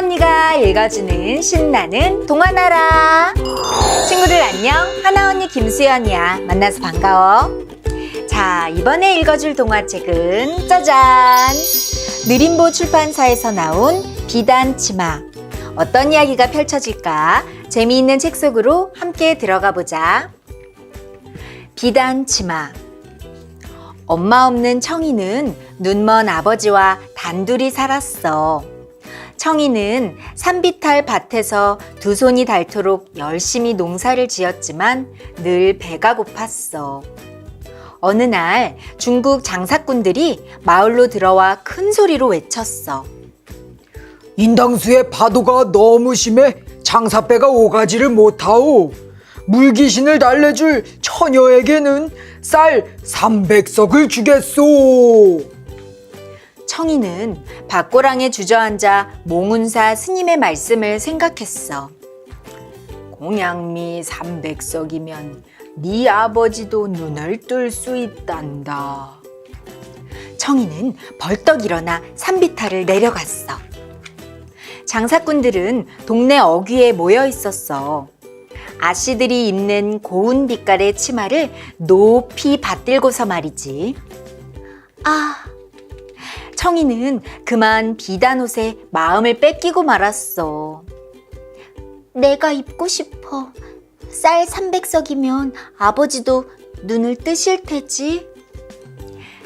하나언니가 읽어주는 신나는 동화나라. 친구들 안녕, 하나언니 김수연이야. 만나서 반가워. 자, 이번에 읽어줄 동화책은 짜잔! 느림보 출판사에서 나온 비단치마. 어떤 이야기가 펼쳐질까? 재미있는 책 속으로 함께 들어가 보자. 비단치마. 엄마 없는 청이는 눈먼 아버지와 단둘이 살았어. 청이는 산비탈 밭에서 두 손이 닳도록 열심히 농사를 지었지만 늘 배가 고팠어. 어느 날 중국 장사꾼들이 마을로 들어와 큰 소리로 외쳤어. 인당수의 파도가 너무 심해 장사배가 오가지를 못하오. 물귀신을 달래줄 처녀에게는 쌀 300석을 주겠소. 청이는 밭고랑에 주저앉아 몽운사 스님의 말씀을 생각했어. 공양미 300석이면 네 아버지도 눈을 뜰 수 있단다. 청이는 벌떡 일어나 산비탈을 내려갔어. 장사꾼들은 동네 어귀에 모여 있었어. 아씨들이 입는 고운 빛깔의 치마를 높이 받들고서 말이지. 청이는 그만 비단옷에 마음을 뺏기고 말았어. 내가 입고 싶어. 쌀 300석이면 아버지도 눈을 뜨실 테지.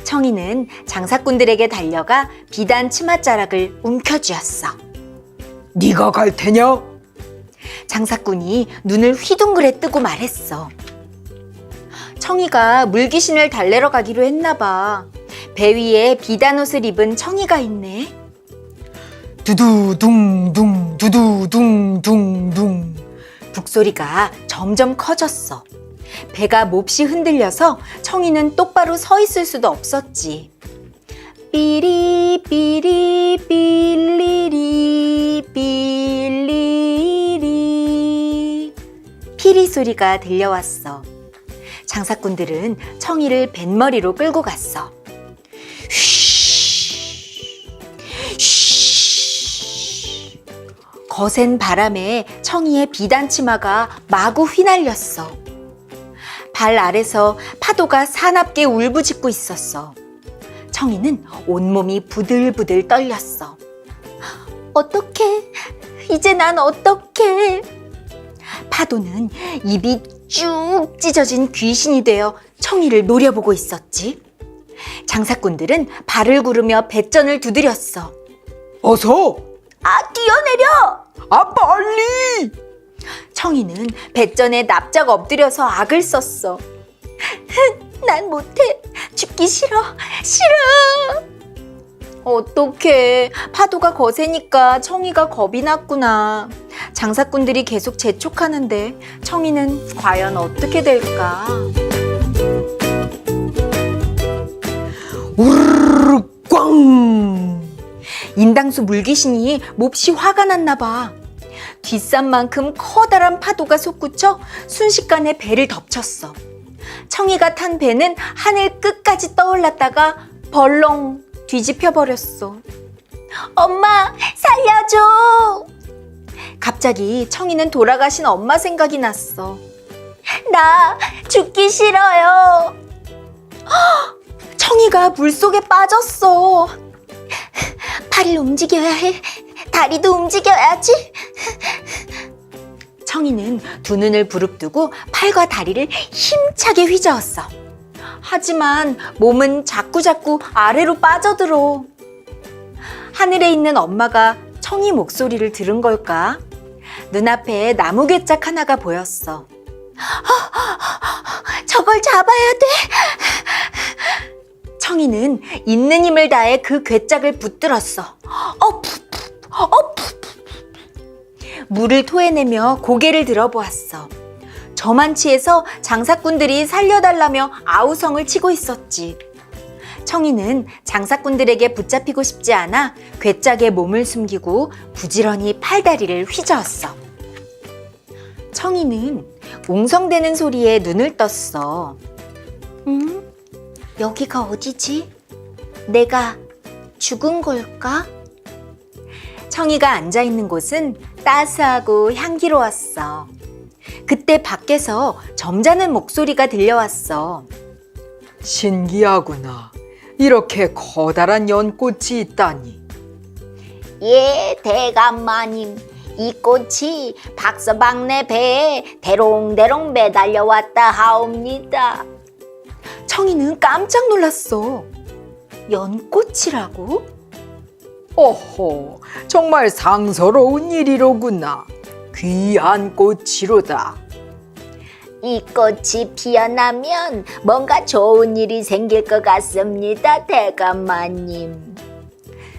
청이는 장사꾼들에게 달려가 비단 치맛자락을 움켜쥐었어. 네가 갈 테냐? 장사꾼이 눈을 휘둥그레 뜨고 말했어. 청이가 물귀신을 달래러 가기로 했나 봐. 배 위에 비단옷을 입은 청이가 있네. 두두둥둥 두두둥둥둥. 북소리가 점점 커졌어. 배가 몹시 흔들려서 청이는 똑바로 서 있을 수도 없었지. 삐리 삐리 삐리리 삐리리. 피리 소리가 들려왔어. 장사꾼들은 청이를 뱃머리로 끌고 갔어. 거센 바람에 청이의 비단치마가 마구 휘날렸어. 발 아래서 파도가 사납게 울부짖고 있었어. 청이는 온몸이 부들부들 떨렸어. 어떡해? 이제 난 어떡해? 파도는 입이 쭉 찢어진 귀신이 되어 청이를 노려보고 있었지. 장사꾼들은 발을 구르며 뱃전을 두드렸어. 어서! 뛰어내려! 빨리! 청이는 뱃전에 납작 엎드려서 악을 썼어. 난 못해. 죽기 싫어. 어떡해. 파도가 거세니까 청이가 겁이 났구나. 장사꾼들이 계속 재촉하는데 청이는 과연 어떻게 될까? 우르르 꽝! 인당수 물귀신이 몹시 화가 났나 봐. 뒷산만큼 커다란 파도가 솟구쳐 순식간에 배를 덮쳤어. 청이가 탄 배는 하늘 끝까지 떠올랐다가 벌렁 뒤집혀 버렸어. 엄마, 살려줘! 갑자기 청이는 돌아가신 엄마 생각이 났어. 나 죽기 싫어요. 청이가 물속에 빠졌어. 팔을 움직여야 해. 다리도 움직여야지. 청이는 두 눈을 부릅뜨고 팔과 다리를 힘차게 휘저었어. 하지만 몸은 자꾸자꾸 아래로 빠져들어. 하늘에 있는 엄마가 청이 목소리를 들은 걸까? 눈앞에 나무 괴짝 하나가 보였어. 저걸 잡아야 돼. 청이는 있는 힘을 다해 그 괴짝을 붙들었어. 물을 토해내며 고개를 들어보았어. 저만치에서 장사꾼들이 살려달라며 아우성을 치고 있었지. 청이는 장사꾼들에게 붙잡히고 싶지 않아 괴짝에 몸을 숨기고 부지런히 팔다리를 휘저었어. 청이는 웅성대는 소리에 눈을 떴어. 여기가 어디지? 내가 죽은 걸까? 청이가 앉아있는 곳은 따스하고 향기로웠어. 그때 밖에서 점잖은 목소리가 들려왔어. 신기하구나. 이렇게 커다란 연꽃이 있다니. 예, 대감마님. 이 꽃이 박서방네 배에 대롱대롱 매달려 왔다 하옵니다. 청이는 깜짝 놀랐어. 연꽃이라고? 어허, 정말 상서로운 일이로구나. 귀한 꽃이로다. 이 꽃이 피어나면 뭔가 좋은 일이 생길 것 같습니다, 대감마님.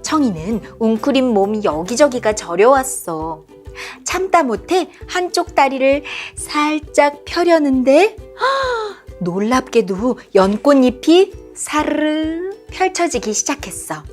청이는 웅크린 몸이 여기저기가 저려왔어. 참다 못해 한쪽 다리를 살짝 펴려는데 놀랍게도 연꽃잎이 사르르 펼쳐지기 시작했어.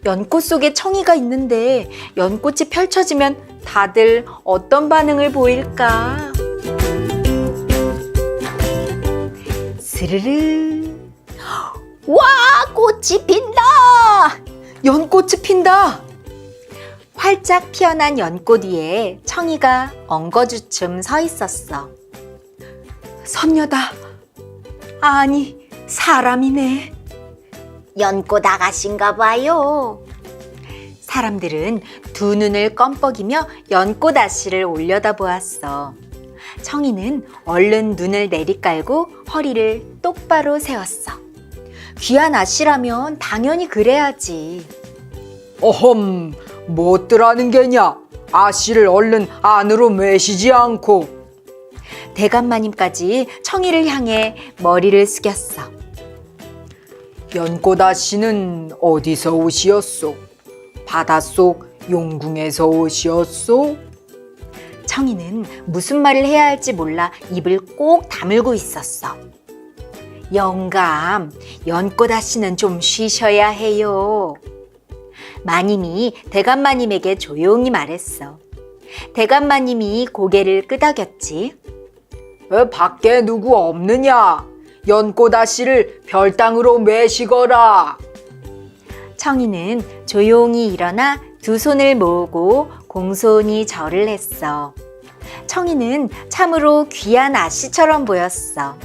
연꽃 속에 청이가 있는데 연꽃이 펼쳐지면 다들 어떤 반응을 보일까? 스르르. 와, 꽃이 핀다! 연꽃이 핀다. 활짝 피어난 연꽃 위에 청이가 엉거주춤 서 있었어. 선녀다. 아니, 사람이네. 연꽃 아가씨인가 봐요. 사람들은 두 눈을 껌뻑이며 연꽃 아씨를 올려다보았어. 청이는 얼른 눈을 내리깔고 허리를 똑바로 세웠어. 귀한 아씨라면 당연히 그래야지. 어험, 못들하는 게냐? 아씨를 얼른 안으로 매시지 않고. 대감마님까지 청이를 향해 머리를 숙였어. 연꽃 아씨는 어디서 오시었소? 바닷속 용궁에서 오시었소? 청이는 무슨 말을 해야 할지 몰라 입을 꼭 다물고 있었어. 영감, 연꽃 아씨는 좀 쉬셔야 해요. 마님이 대감마님에게 조용히 말했어. 대감마님이 고개를 끄덕였지. 왜 밖에 누구 없느냐? 연꽃 아씨를 별당으로 매시거라. 청이는 조용히 일어나 두 손을 모으고 공손히 절을 했어. 청이는 참으로 귀한 아씨처럼 보였어.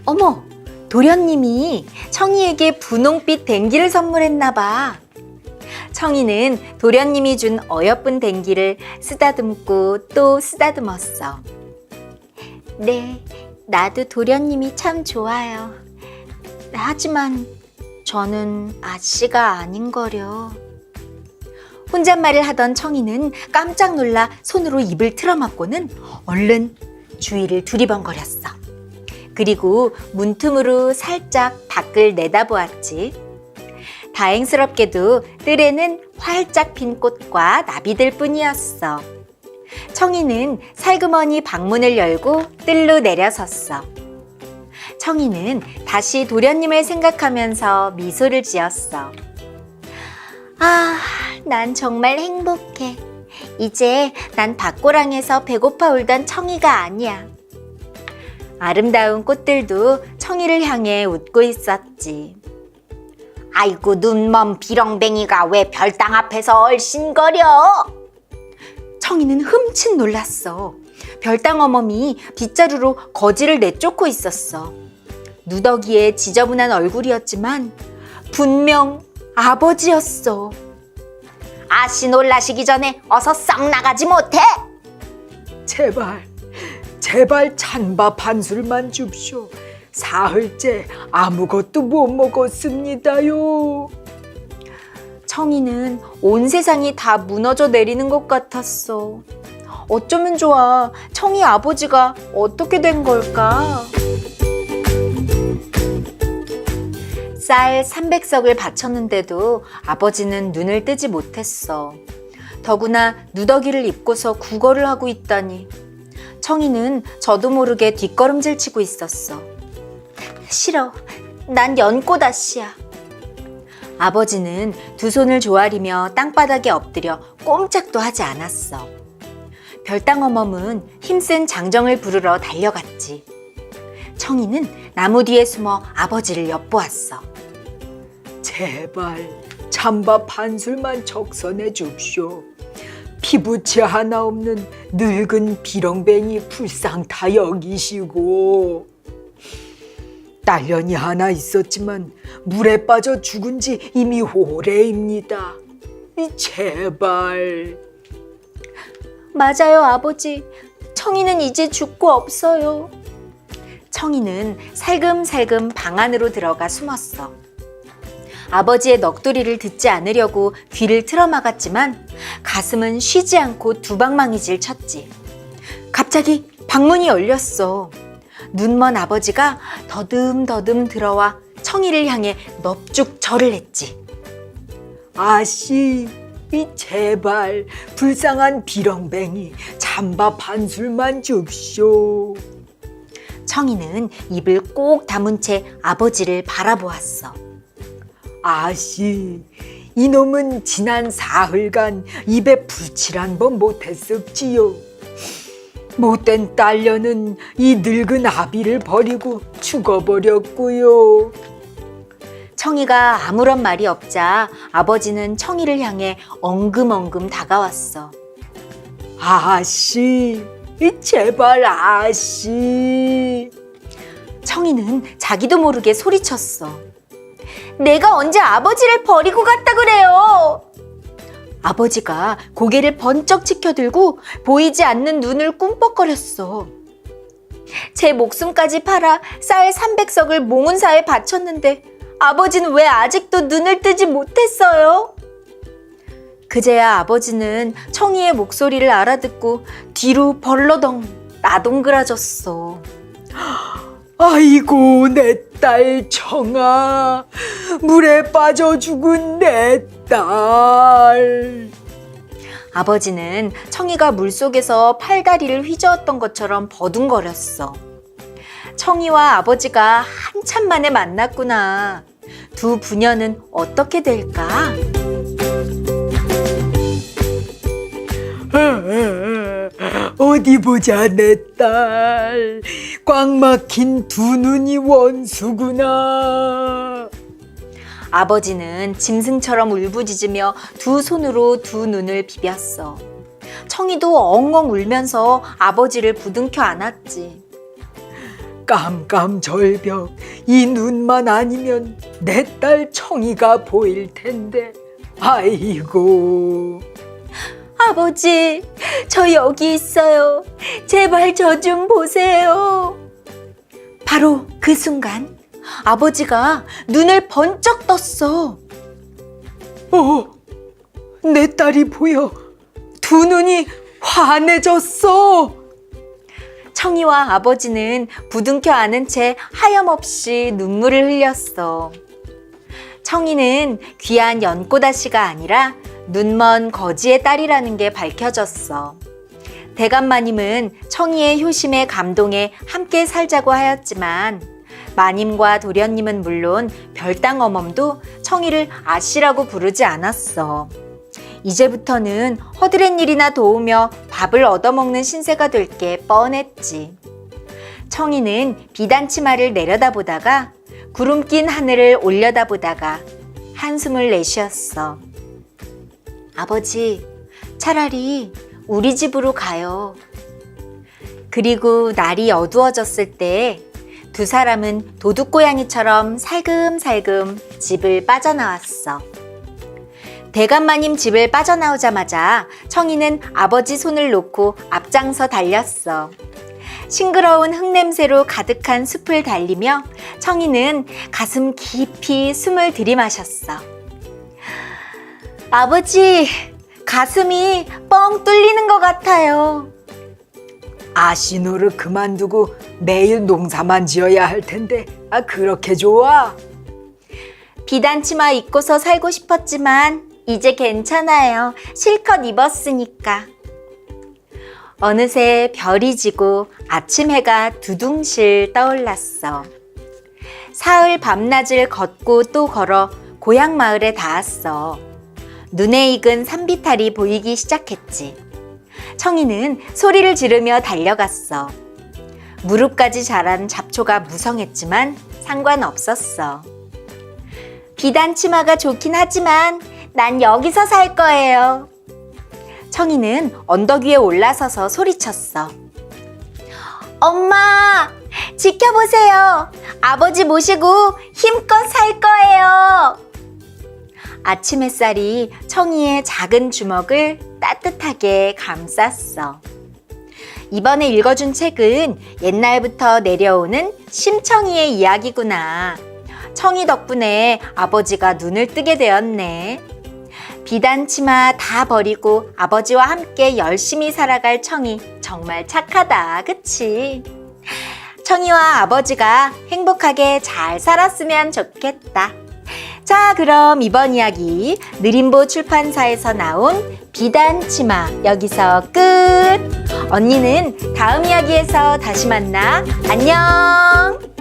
어머, 도련님이 청이에게 분홍빛 댕기를 선물했나 봐. 청이는 도련님이 준 어여쁜 댕기를 쓰다듬고 또 쓰다듬었어. 네, 나도 도련님이 참 좋아요. 하지만 저는 아씨가 아닌거려. 혼잣말을 하던 청이는 깜짝 놀라 손으로 입을 틀어막고는 얼른 주위를 두리번거렸어. 그리고 문틈으로 살짝 밖을 내다보았지. 다행스럽게도 뜰에는 활짝 핀 꽃과 나비들 뿐이었어. 청이는 살그머니 방문을 열고 뜰로 내려섰어. 청이는 다시 도련님을 생각하면서 미소를 지었어. 아, 난 정말 행복해. 이제 난 밭고랑에서 배고파 울던 청이가 아니야. 아름다운 꽃들도 청이를 향해 웃고 있었지. 아이고, 눈먼 비렁뱅이가 왜 별당 앞에서 얼씬거려? 청이는 흠칫 놀랐어. 별당 어멈이 빗자루로 거지를 내쫓고 있었어. 누더기에 지저분한 얼굴이었지만 분명 아버지였어. 아씨 놀라시기 전에 어서 썩 나가지 못해? 제발 찬밥 한 술만 줍쇼. 사흘째 아무것도 못 먹었습니다요. 청이는 온 세상이 다 무너져 내리는 것 같았어. 어쩌면 좋아. 청이 아버지가 어떻게 된 걸까? 쌀 300석을 바쳤는데도 아버지는 눈을 뜨지 못했어. 더구나 누더기를 입고서 구걸을 하고 있다니. 청이는 저도 모르게 뒷걸음질 치고 있었어. 싫어. 난 연꽃 아씨야. 아버지는 두 손을 조아리며 땅바닥에 엎드려 꼼짝도 하지 않았어. 별당어멈은 힘센 장정을 부르러 달려갔지. 청이는 나무 뒤에 숨어 아버지를 엿보았어. 찬밥 한 술만 적선해 줍쇼. 피부치 하나 없는 늙은 비렁뱅이 불쌍타 여기시고. 딸년이 하나 있었지만 물에 빠져 죽은 지 이미 오래입니다. 제발. 맞아요, 아버지. 청이는 이제 죽고 없어요. 청이는 살금살금 방 안으로 들어가 숨었어. 아버지의 넋두리를 듣지 않으려고 귀를 틀어막았지만 가슴은 쉬지 않고 두방망이질 쳤지. 갑자기 방문이 열렸어. 눈먼 아버지가 더듬더듬 들어와 청이를 향해 넙죽 절을 했지. 아씨, 제발 불쌍한 비렁뱅이 찬밥 한 술만 줍쇼. 청이는 입을 꼭 다문 채 아버지를 바라보았어. 아씨, 이놈은 지난 사흘간 입에 불칠 한 번 못했었지요. 못된 딸녀는 이 늙은 아비를 버리고 죽어버렸고요. 청이가 아무런 말이 없자 아버지는 청이를 향해 엉금엉금 다가왔어. 아씨, 제발 아씨. 청이는 자기도 모르게 소리쳤어. 내가 언제 아버지를 버리고 갔다 그래요? 아버지가 고개를 번쩍 치켜들고 보이지 않는 눈을 꿈뻑거렸어. 제 목숨까지 팔아 쌀 300석을 몽은사에 바쳤는데 아버지는 왜 아직도 눈을 뜨지 못했어요? 그제야 아버지는 청이의 목소리를 알아듣고 뒤로 벌러덩 나동그라졌어. 아이고, 내 딸 청아, 물에 빠져 죽은 내 딸. 아버지는 청이가 물속에서 팔다리를 휘저었던 것처럼 버둥거렸어. 청이와 아버지가 한참 만에 만났구나. 두 부녀는 어떻게 될까? 어디 보자, 내 딸. 꽉 막힌 두 눈이 원수구나. 아버지는 짐승처럼 울부짖으며 두 손으로 두 눈을 비볐어. 청이도 엉엉 울면서 아버지를 부둥켜 안았지. 깜깜절벽, 이 눈만 아니면 내 딸 청이가 보일 텐데. 아이고. 아버지, 저 여기 있어요. 제발 저 좀 보세요. 바로 그 순간 아버지가 눈을 번쩍 떴어. 내 딸이 보여. 두 눈이 환해졌어. 청이와 아버지는 부둥켜 안은 채 하염없이 눈물을 흘렸어. 청이는 귀한 연꽃아씨가 아니라 눈먼 거지의 딸이라는 게 밝혀졌어. 대감마님은 청이의 효심에 감동해 함께 살자고 하였지만 마님과 도련님은 물론 별당 어멈도 청이를 아씨라고 부르지 않았어. 이제부터는 허드렛 일이나 도우며 밥을 얻어먹는 신세가 될 게 뻔했지. 청이는 비단치마를 내려다보다가 구름 낀 하늘을 올려다보다가 한숨을 내쉬었어. 아버지, 차라리 우리 집으로 가요. 그리고 날이 어두워졌을 때 두 사람은 도둑고양이처럼 살금살금 집을 빠져나왔어. 대감마님 집을 빠져나오자마자 청이는 아버지 손을 놓고 앞장서 달렸어. 싱그러운 흙냄새로 가득한 숲을 달리며 청이는 가슴 깊이 숨을 들이마셨어. 아버지, 가슴이 뻥 뚫리는 것 같아요. 아씨 노릇 그만두고 매일 농사만 지어야 할 텐데 그렇게 좋아? 비단치마 입고서 살고 싶었지만 이제 괜찮아요. 실컷 입었으니까. 어느새 별이 지고 아침 해가 두둥실 떠올랐어. 사흘 밤낮을 걷고 또 걸어 고향 마을에 닿았어. 눈에 익은 산비탈이 보이기 시작했지. 청이는 소리를 지르며 달려갔어. 무릎까지 자란 잡초가 무성했지만 상관없었어. 비단 치마가 좋긴 하지만 난 여기서 살 거예요. 청이는 언덕 위에 올라서서 소리쳤어. 엄마, 지켜보세요. 아버지 모시고 힘껏 살 거예요. 아침 햇살이 청이의 작은 주먹을 따뜻하게 감쌌어. 이번에 읽어준 책은 옛날부터 내려오는 심청이의 이야기구나. 청이 덕분에 아버지가 눈을 뜨게 되었네. 비단 치마 다 버리고 아버지와 함께 열심히 살아갈 청이 정말 착하다, 그치? 청이와 아버지가 행복하게 잘 살았으면 좋겠다. 자, 그럼 이번 이야기 느림보 출판사에서 나온 비단 치마 여기서 끝! 언니는 다음 이야기에서 다시 만나. 안녕!